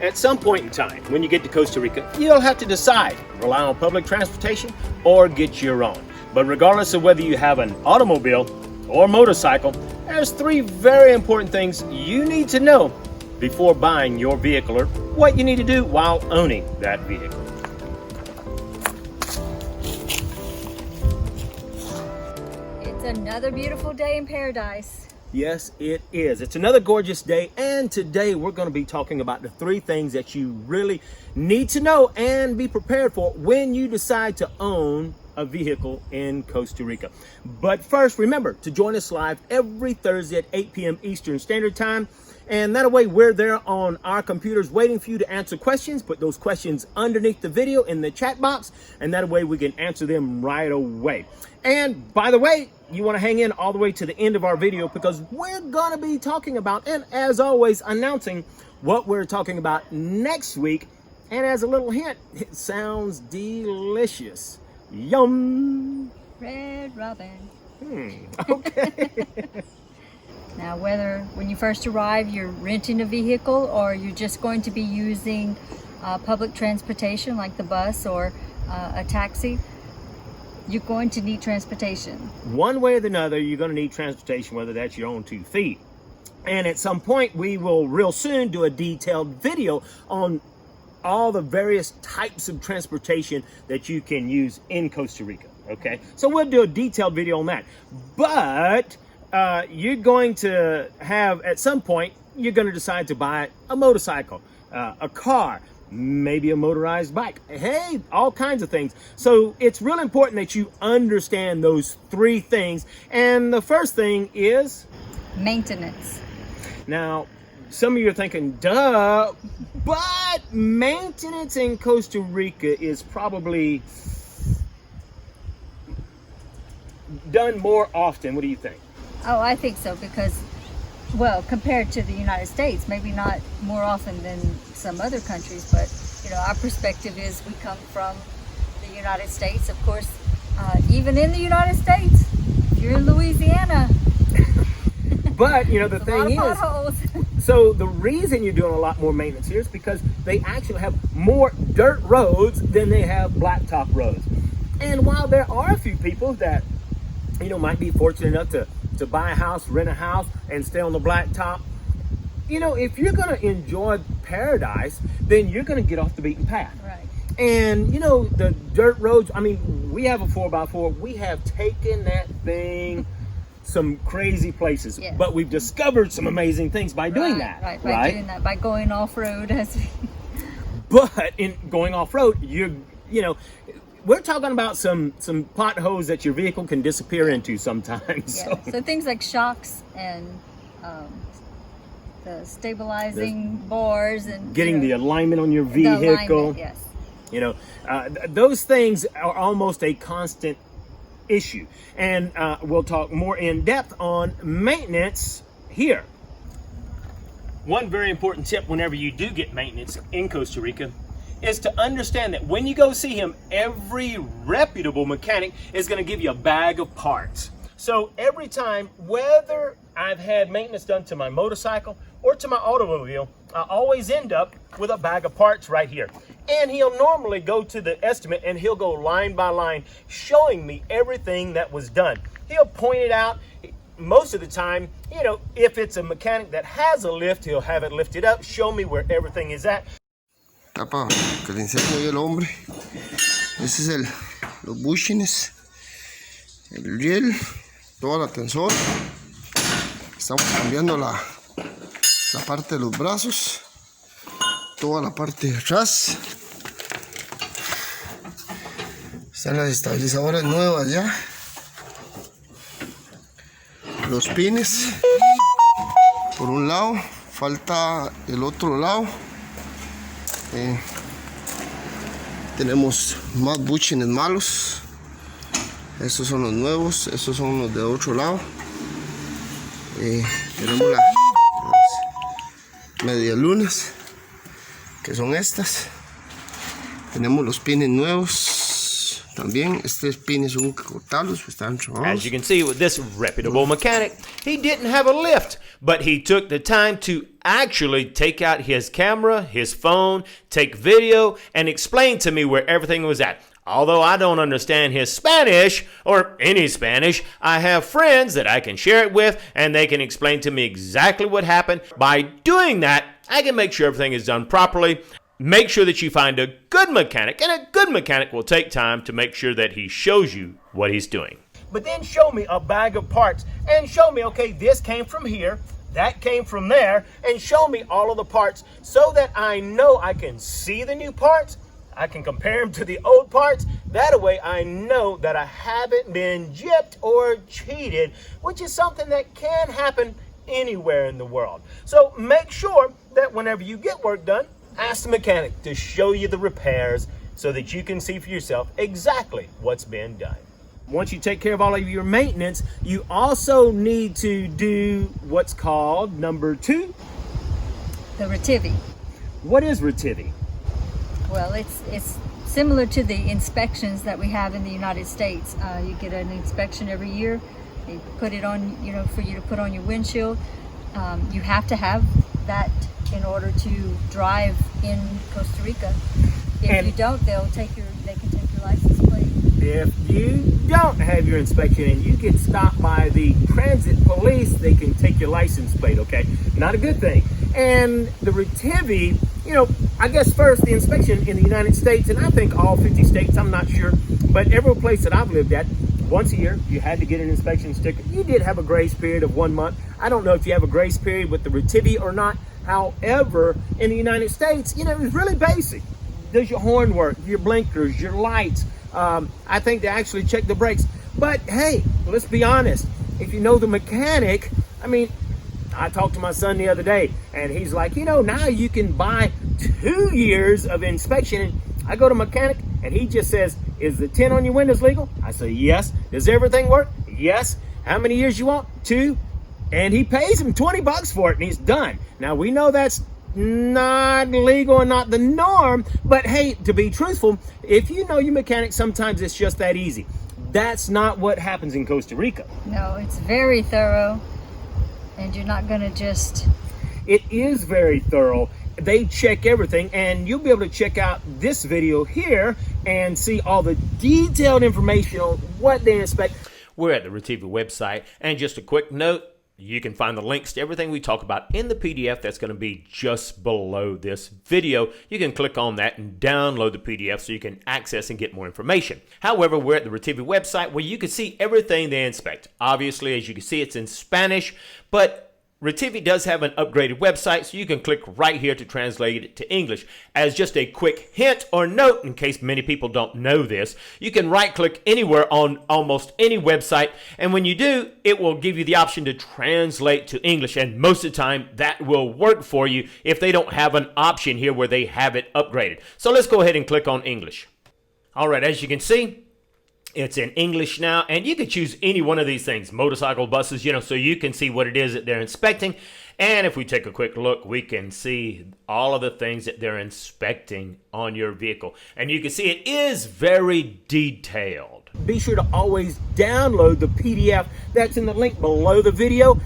At some point in time, when you get to Costa Rica, you'll have to decide, rely on public transportation or get your own. But regardless of whether you have an automobile or motorcycle, there's 3 very important things you need to know before buying your vehicle, or what you need to do while owning that vehicle. It's another beautiful day in paradise. Yes, it is. It's another gorgeous day, and today we're going to be talking about the 3 things that you really need to know and be prepared for when you decide to own a vehicle in Costa Rica. But first, remember to join us live every Thursday at 8 p.m. Eastern Standard Time. And that way we're there on our computers waiting for you to answer questions. Put those questions underneath the video in the chat box, and that way we can answer them right away. And by the way, you want to hang in all the way to the end of our video, because we're going to be talking about, and as always, announcing what we're talking about next week. And as a little hint, it sounds delicious. Yum! Red Robin. Okay. Now, whether when you first arrive you're renting a vehicle or you're just going to be using public transportation like the bus or a taxi, you're going to need transportation. One way or another, you're going to need transportation, whether that's your own 2 feet. And at some point, we will real soon do a detailed video on all the various types of transportation that you can use in Costa Rica. Okay, so we'll do a detailed video on that. But you're going to have, at some point, you're going to decide to buy a motorcycle, a car, maybe a motorized bike. Hey, all kinds of things. So it's really important that you understand those 3 things. And the first thing is Maintenance. Now, some of you are thinking, duh, but maintenance in Costa Rica is probably done more often. What do you think? Oh, I think so, because, well, compared to the United States, maybe not more often than some other countries, but, you know, our perspective is we come from the United States. Of course, even in the United States, if you're in Louisiana. But, you know, the thing is, so the reason you're doing a lot more maintenance here is because they actually have more dirt roads than they have blacktop roads. And while there are a few people that, you know, might be fortunate enough to buy a house, rent a house, and stay on the blacktop, you know, if you're going to enjoy paradise, then you're going to get off the beaten path. Right. And, you know, the dirt roads, I mean, we have a 4x4. We have taken that thing some crazy places, yes. But we've discovered some amazing things by doing that. By doing that, by going off-road. But in going off-road, you know, we're talking about some potholes that your vehicle can disappear into sometimes. Yeah. So things like shocks and the stabilizing bars and getting the alignment on your vehicle. Yes. You know, those things are almost a constant issue. And we'll talk more in depth on maintenance here. One very important tip whenever you do get maintenance in Costa Rica is to understand that when you go see him, every reputable mechanic is going to give you a bag of parts. So every time, whether I've had maintenance done to my motorcycle or to my automobile, I always end up with a bag of parts right here. And he'll normally go to the estimate and he'll go line by line showing me everything that was done. He'll point it out. Most of the time, you know, if it's a mechanic that has a lift, he'll have it lifted up, show me where everything is at. Tapa, que le enseño yo el hombre. Este es los bushings, el riel, toda la tensor. Estamos cambiando la parte de los brazos, toda la parte de atrás. Están las estabilizadoras nuevas ya. Los pines por un lado, falta el otro lado. Tenemos más bushings malos. Estos son los nuevos, estos son los de otro lado. Tenemos las medialunas, que son estas. Tenemos los pines nuevos. También este pines hubo que cortarlos, pues estaban As trabados. you can see with this reputable mechanic, he didn't have a lift, but he took the time to actually take out his camera, his phone, take video, and explain to me where everything was at. Although I don't understand his Spanish, or any Spanish, I have friends that I can share it with, and they can explain to me exactly what happened. By doing that, I can make sure everything is done properly. Make sure that you find a good mechanic, and a good mechanic will take time to make sure that he shows you what he's doing. But then show me a bag of parts and show me, okay, this came from here, that came from there, and show me all of the parts so that I know I can see the new parts, I can compare them to the old parts. That way I know that I haven't been gypped or cheated, which is something that can happen anywhere in the world. So make sure that whenever you get work done, ask the mechanic to show you the repairs so that you can see for yourself exactly what's been done. Once you take care of all of your maintenance, you also need to do what's called number 2. The retivy. What is retivy? Well, it's similar to the inspections that we have in the United States. You get an inspection every year. They put it on, for you to put on your windshield. You have to have that in order to drive in Costa Rica. If you don't, they can take your license plate. If you don't have your inspection and you get stopped by the transit police, they can take your license plate, okay? Not a good thing. And the retivy, I guess first the inspection in the United States, and I think all 50 states, I'm not sure, but every place that I've lived at, once a year, you had to get an inspection sticker. You did have a grace period of 1 month. I don't know if you have a grace period with the retivy or not. However, in the United States, it was really basic. Does your horn work, your blinkers, your lights? I think they actually check the brakes. But hey, let's be honest. If you know the mechanic, I talked to my son the other day, and he's like, now you can buy 2 years of inspection. And I go to mechanic, and he just says, is the tint on your windows legal? I say, yes. Does everything work? Yes. How many years you want? 2. And he pays him $20 for it, and he's done. Now, we know that's not legal and not the norm, but hey, to be truthful, if you know your mechanic, sometimes it's just that easy. That's not what happens in Costa Rica. No, it's very thorough, and you're not going to just... It is very thorough. They check everything, and you'll be able to check out this video here and see all the detailed information on what they inspect. We're at the retivy website, and just a quick note, you can find the links to everything we talk about in the PDF that's going to be just below this video. You can click on that and download the PDF so you can access and get more information. However, we're at the retivy website where you can see everything they inspect. Obviously, as you can see, it's in Spanish, but retivy does have an upgraded website, so you can click right here to translate it to English. As just a quick hint or note, in case many people don't know this, you can right-click anywhere on almost any website, and when you do, it will give you the option to translate to English, and most of the time, that will work for you if they don't have an option here where they have it upgraded. So let's go ahead and click on English. All right, as you can see, it's in English now, and you can choose any one of these things, motorcycle, buses, so you can see what it is that they're inspecting. And if we take a quick look, we can see all of the things that they're inspecting on your vehicle. And you can see it is very detailed. Be sure to always download the PDF that's in the link below the video.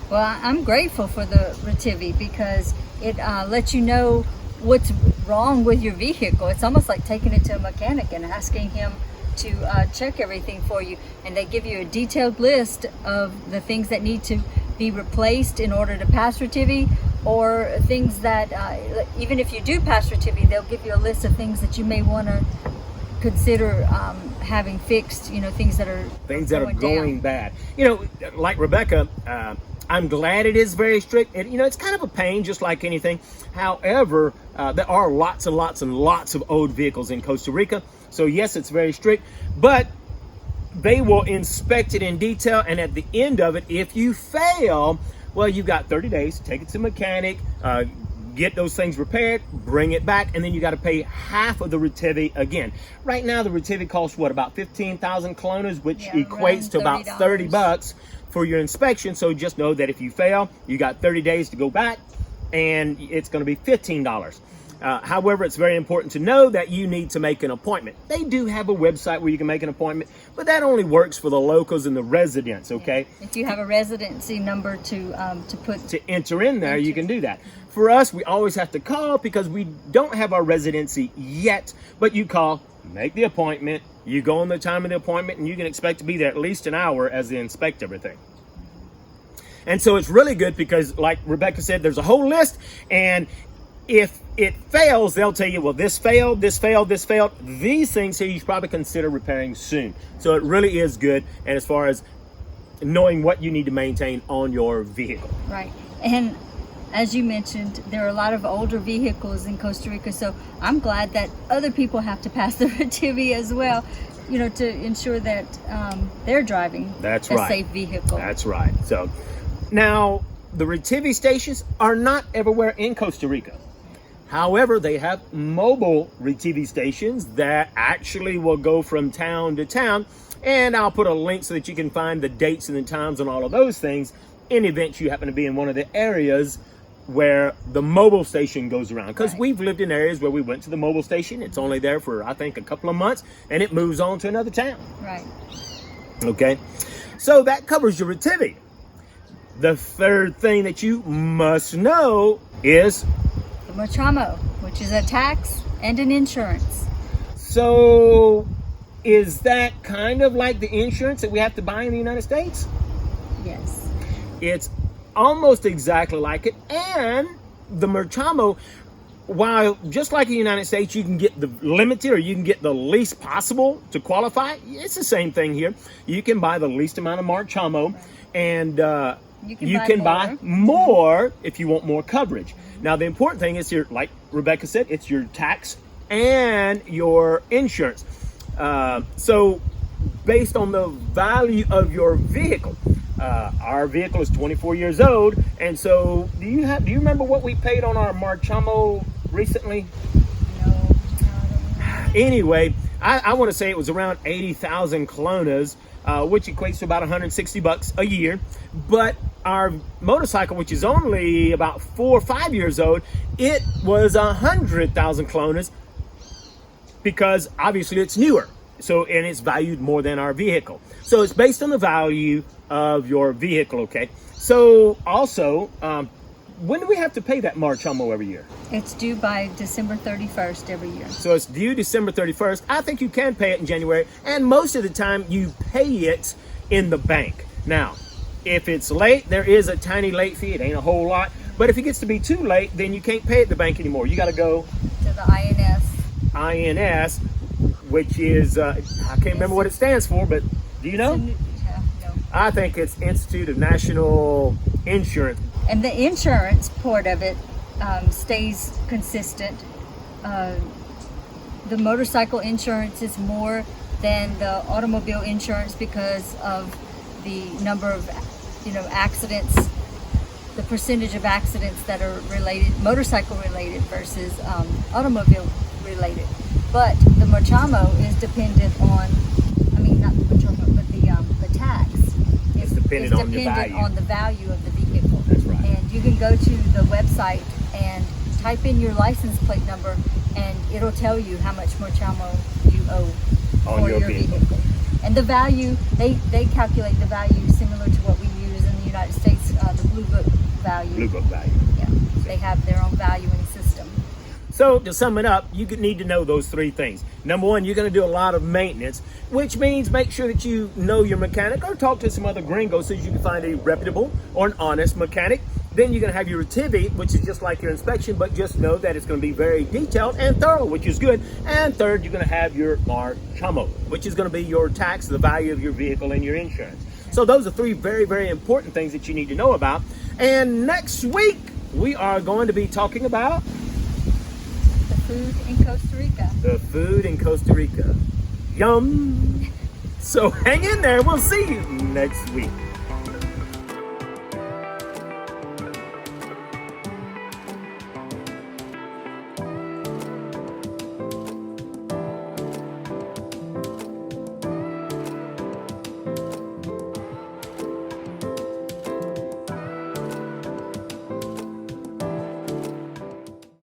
Well, I'm grateful for the retivy because it lets you know what's wrong with your vehicle. It's almost like taking it to a mechanic and asking him to check everything for you, and they give you a detailed list of the things that need to be replaced in order to pass retivy, or things that even if you do pass retivy, they'll give you a list of things that you may want to consider having fixed, things that are going bad. Like Rebecca, I'm glad it is very strict, and it's kind of a pain, just like anything. However, there are lots and lots and lots of old vehicles in Costa Rica, so yes, it's very strict, but they will inspect it in detail, and at the end of it, if you fail, well, you've got 30 days, take it to mechanic, get those things repaired, bring it back, and then you got to pay half of the retivy again. Right now, the retivy costs about 15,000 colones, which equates to about $30 for your inspection. So just know that if you fail, you got 30 days to go back, and it's going to be $15. However, it's very important to know that you need to make an appointment. They do have a website where you can make an appointment, but that only works for the locals and the residents, okay? If you have a residency number to put To enter in there, you can do that. For us, we always have to call because we don't have our residency yet, but you call, make the appointment, you go on the time of the appointment, and you can expect to be there at least an hour as they inspect everything. And so it's really good because, like Rebecca said, there's a whole list, and if it fails, they'll tell you, well, this failed, this failed, this failed. These things here you should probably consider repairing soon. So it really is good, and as far as knowing what you need to maintain on your vehicle. right. And as you mentioned, there are a lot of older vehicles in Costa Rica, so I'm glad that other people have to pass the retivie as well, you know, to ensure that they're driving That's a right. safe vehicle. That's right. So now the retivie stations are not everywhere in Costa Rica. However, they have mobile retivie stations that actually will go from town to town. And I'll put a link so that you can find the dates and the times and all of those things in event you happen to be in one of the areas where the mobile station goes around. Because Right. we've lived in areas where we went to the mobile station. It's only there for, I think, a couple of months, and it moves on to another town. Right. Okay, so that covers your retivie. The third thing that you must know is, The Mochamo, which is a tax and an insurance. so is that kind of like the insurance that we have to buy in the United States? Yes. It's almost exactly like it. And the Mochamo, while just like in the United States, you can get the limited or you can get the least possible to qualify, it's the same thing here. You can buy the least amount of Mochamo, and you can buy more if you want more coverage. Now, the important thing is here, like Rebecca said, it's your tax and your insurance. So based on the value of your vehicle, our vehicle is 24 years old, and so do you remember what we paid on our Mochamo recently? No, I don't know. Anyway, I want to say it was around 80,000 colones, which equates to about 160 bucks a year. But our motorcycle, which is only about 4 or 5 years old, it was 100,000 colones because obviously it's newer. So, and it's valued more than our vehicle. So it's based on the value of your vehicle, okay? So also, when do we have to pay that Mochamo every year? It's due by December 31st every year. So it's due December 31st. I think you can pay it in January, and most of the time you pay it in the bank. Now, if it's late, there is a tiny late fee. It ain't a whole lot. But if it gets to be too late, then you can't pay at the bank anymore. You got to go To the INS. INS, which is, I can't remember what it stands for, but do you know? No. I think it's Institute of National Insurance. And the insurance part of it stays consistent. The motorcycle insurance is more than the automobile insurance because of the number of, accidents, the percentage of accidents that are related, motorcycle related versus automobile related. But the Mochamo is dependent on, not the Mochamo, but the tax. It's dependent on your dependent value. on the value of the vehicle. That's right. And you can go to the website and type in your license plate number, and it'll tell you how much Mochamo you owe On for your your vehicle. vehicle. And the value, they calculate the value similar to what we use in the United States, the Blue Book value. Blue Book value. Yeah, they have their own valuing system. So to sum it up, you need to know those three things. Number one, you're going to do a lot of maintenance, which means make sure that you know your mechanic or talk to some other gringos so you can find a reputable or an honest mechanic. Then you're going to have your retivie, which is just like your inspection, but just know that it's going to be very detailed and thorough, which is good. And third, you're going to have your Mochamo, which is going to be your tax, the value of your vehicle, and your insurance. So those are three very, very important things that you need to know about. And next week, we are going to be talking about The food in Costa Rica. the food in Costa Rica. Yum! So hang in there. We'll see you next week.